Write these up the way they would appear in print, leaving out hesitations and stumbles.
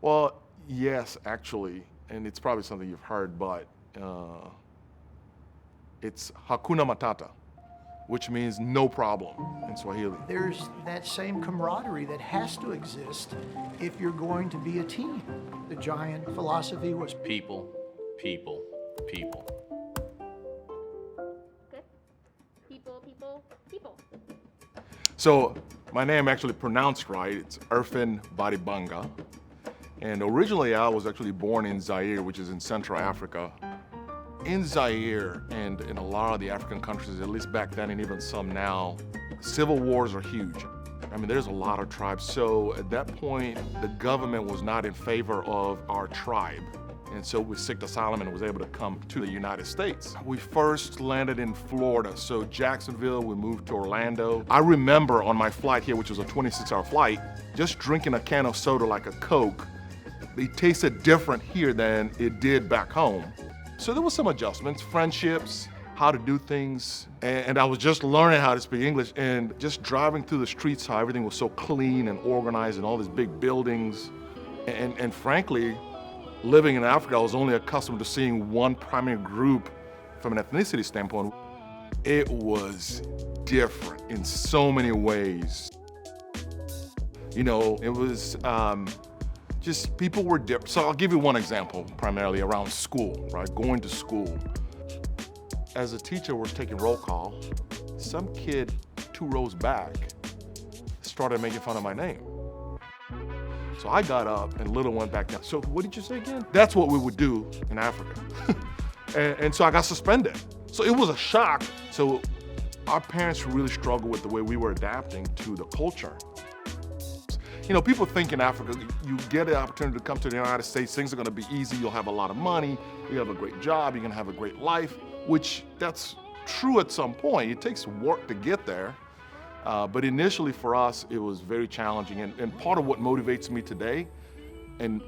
Well, yes, actually, and it's probably something you've heard, but it's Hakuna Matata, which means no problem in Swahili. There's that same camaraderie that has to exist if you're going to be a team. The giant philosophy was People, people, people. Good. People, people, people. So my name actually pronounced right, it's Irfan Banga. And originally I was actually born in Zaire, which is in Central Africa. In Zaire and in a lot of the African countries, at least back then and even some now, civil wars are huge. I mean, there's a lot of tribes. So at that point, the government was not in favor of our tribe. And so we sought asylum and was able to come to the United States. We first landed in Florida. So Jacksonville, we moved to Orlando. I remember on my flight here, which was a 26-hour flight, just drinking a can of soda like a Coke. It tasted different here than it did back home. So there was some adjustments, friendships, how to do things. And I was just learning how to speak English and just driving through the streets, how everything was so clean and organized and all these big buildings. And frankly, living in Africa, I was only accustomed to seeing one primary group from an ethnicity standpoint. It was different in so many ways. You know, it was just people were different. So I'll give you one example, primarily around school, right? Going to school. As a teacher was taking roll call, some kid 2 rows back started making fun of my name. So I got up and little went back down. So what did you say again? That's what we would do in Africa. and so I got suspended. So it was a shock. So our parents really struggled with the way we were adapting to the culture. You know, people think in Africa, you get the opportunity to come to the United States, things are gonna be easy, you'll have a lot of money, you have a great job, you're gonna have a great life, which that's true at some point. It takes work to get there. But initially for us, it was very challenging. And part of what motivates me today and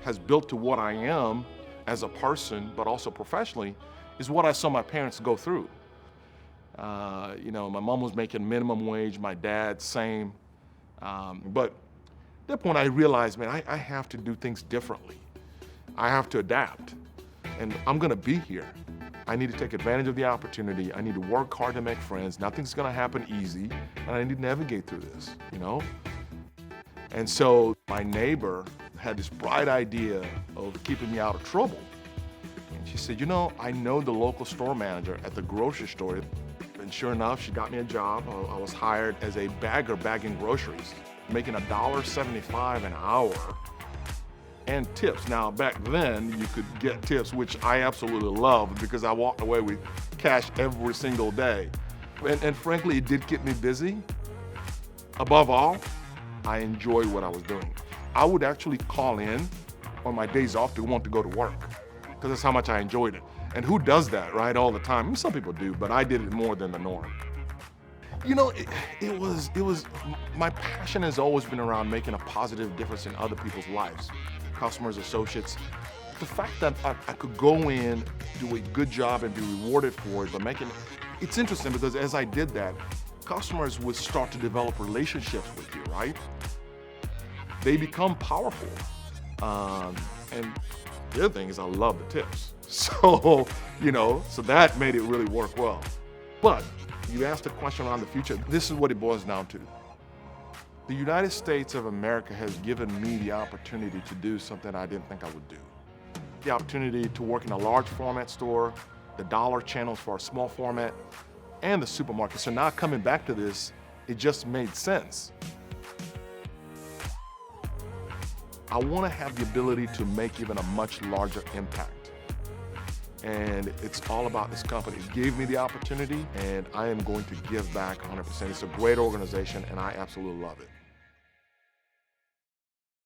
has built to what I am as a person, but also professionally, is what I saw my parents go through. You know, my mom was making minimum wage, my dad, same. But at that point I realized, man, I have to do things differently. I have to adapt. And I'm gonna be here. I need to take advantage of the opportunity. I need to work hard to make friends. Nothing's gonna happen easy, and I need to navigate through this, you know? And so my neighbor had this bright idea of keeping me out of trouble. And she said, you know, I know the local store manager at the grocery store. And sure enough, she got me a job. I was hired as a bagger bagging groceries, making $1.75 an hour. And tips. Now, back then, you could get tips, which I absolutely loved because I walked away with cash every single day. And frankly, it did keep me busy. Above all, I enjoyed what I was doing. I would actually call in on my days off to want to go to work because that's how much I enjoyed it. And who does that, right, all the time? I mean, some people do, but I did it more than the norm. You know, it was, my passion has always been around making a positive difference in other people's lives. Customers, associates. The fact that I could go in, do a good job and be rewarded for it, but it's interesting because as I did that, customers would start to develop relationships with you, right? They become powerful. And the other thing is I love the tips. So, you know, so that made it really work well. But you asked a question around the future, this is what it boils down to. The United States of America has given me the opportunity to do something I didn't think I would do. The opportunity to work in a large format store, the dollar channels for a small format, and the supermarket. So now coming back to this, it just made sense. I want to have the ability to make even a much larger impact. And it's all about this company. It gave me the opportunity, and I am going to give back 100%. It's a great organization, and I absolutely love it.